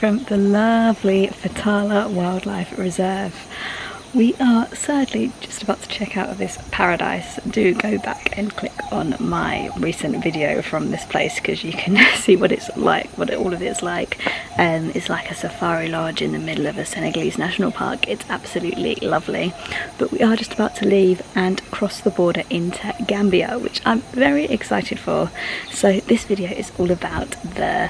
from the lovely Fathala Wildlife Reserve. We are sadly just about to check out of this paradise. Do go back and click on my recent video from this place because you can see what it's like, all of it's like. It's like a safari lodge in the middle of a Senegalese national park. It's absolutely lovely. But we are just about to leave and cross the border into Gambia, which I'm very excited for. So this video is all about the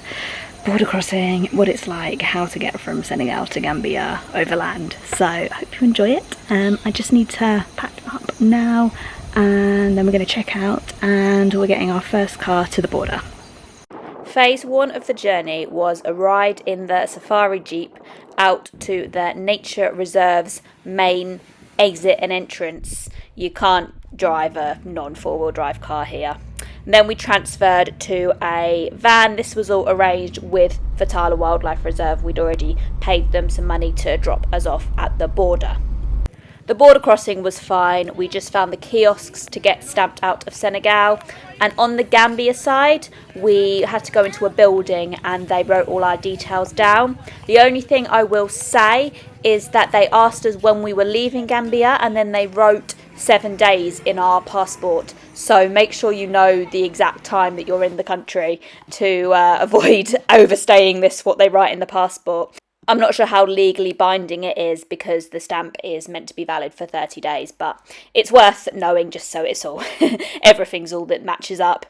border crossing, what it's like, how to get from Senegal to Gambia overland. So I hope you enjoy it. I just need to pack up now and then we're going to check out and we're getting our first car to the border. Phase 1 of the journey was a ride in the safari jeep out to the nature reserve's main exit and entrance. You can't drive a non-four-wheel drive car here. And then we transferred to a van. This was all arranged with Fathala Wildlife Reserve. We'd already paid them some money to drop us off at the border. The border crossing was fine. We just found the kiosks to get stamped out of Senegal. And on the Gambia side, we had to go into a building and they wrote all our details down. The only thing I will say is that they asked us when we were leaving Gambia and then they wrote 7 days in our passport. So make sure you know the exact time that you're in the country to avoid overstaying what they write in the passport. I'm not sure how legally binding it is because the stamp is meant to be valid for 30 days, but it's worth knowing just so it's all, everything's all that matches up.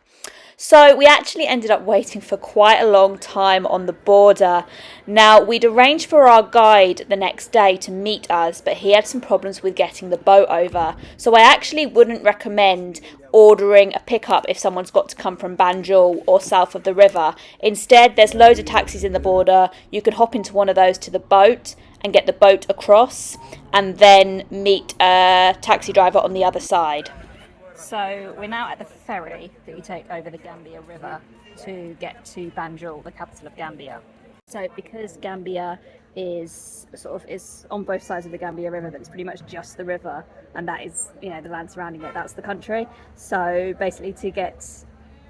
So we actually ended up waiting for quite a long time on the border. Now, we'd arranged for our guide the next day to meet us, but he had some problems with getting the boat over. So I actually wouldn't recommend ordering a pickup if someone's got to come from Banjul or south of the river. Instead, there's loads of taxis in the border. You could hop into one of those to the boat and get the boat across and then meet a taxi driver on the other side. So we're now at the ferry that you take over the Gambia River to get to Banjul, the capital of Gambia. So because Gambia is on both sides of the Gambia River, but it's pretty much just the river, and that is, the land surrounding it, that's the country. So basically to get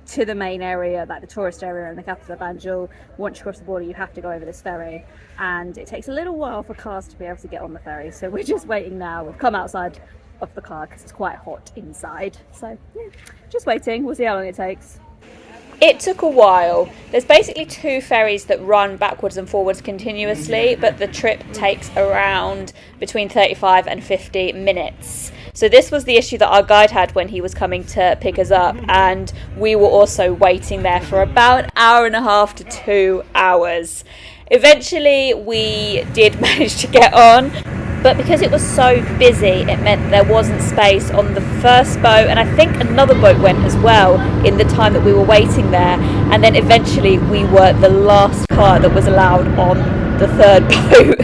to the main area, like the tourist area and the capital of Banjul, once you cross the border you have to go over this ferry, and it takes a little while for cars to be able to get on the ferry. So we're just waiting now. We've come outside of the car because it's quite hot inside, so yeah, just waiting. We'll see how long it takes. It took a while. There's basically 2 ferries that run backwards and forwards continuously, but the trip takes around between 35 and 50 minutes. So this was the issue that our guide had when he was coming to pick us up, and we were also waiting there for about an hour and a half to 2 hours. Eventually we did manage to get on, but because it was so busy, it meant there wasn't space on the first boat, and I think another boat went as well in the time that we were waiting there. And then eventually we were the last car that was allowed on the third boat.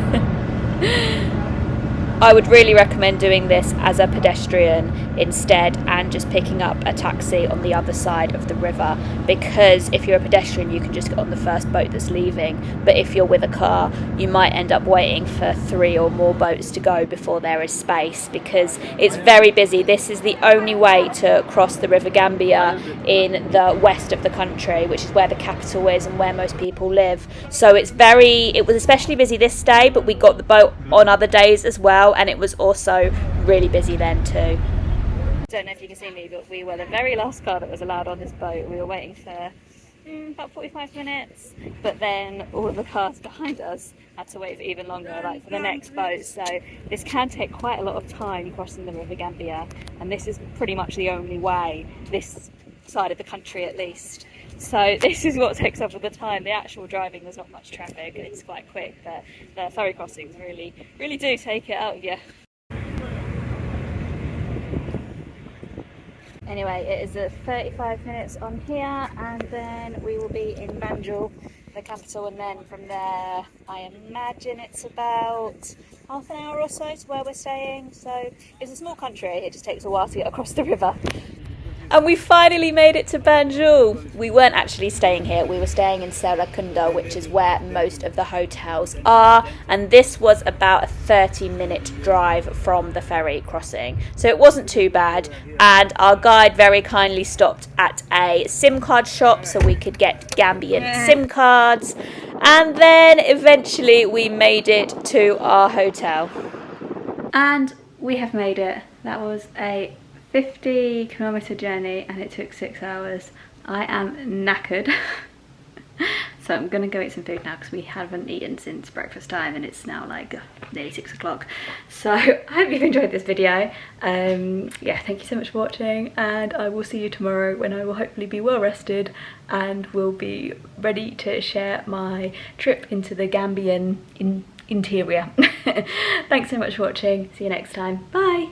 I would really recommend doing this as a pedestrian instead and just picking up a taxi on the other side of the river, because if you're a pedestrian you can just get on the first boat that's leaving, but if you're with a car you might end up waiting for 3 or more boats to go before there is space, because it's very busy. This is the only way to cross the River Gambia in the west of the country, which is where the capital is and where most people live. So it was especially busy this day, but we got the boat on other days as well, and it was also really busy then too. Don't know if you can see me, but we were the very last car that was allowed on this boat. We were waiting for about 45 minutes, but then all of the cars behind us had to wait for even longer, like for the next boat. So this can take quite a lot of time crossing the River Gambia, and this is pretty much the only way, this side of the country at least. So this is what takes up all the time. The actual driving, there's not much traffic and it's quite quick, but the ferry crossings really do take it out of you. Anyway, it is 35 minutes on here, and then we will be in Banjul, the capital, and then from there I imagine it's about half an hour or so to where we're staying. So it's a small country, it just takes a while to get across the river. And we finally made it to Banjul. We weren't actually staying here, we were staying in Serrekunda, which is where most of the hotels are, and this was about a 30-minute drive from the ferry crossing, so it wasn't too bad. And our guide very kindly stopped at a SIM card shop so we could get Gambian SIM cards, And then eventually we made it to our hotel. And we have made it. That was a 50-kilometre journey and it took 6 hours. I am knackered. So I'm gonna go eat some food now because we haven't eaten since breakfast time and it's now like nearly 6 o'clock. So I hope you've enjoyed this video. Yeah, thank you so much for watching, and I will see you tomorrow when I will hopefully be well rested and will be ready to share my trip into the Gambian interior. Thanks so much for watching. See you next time. Bye.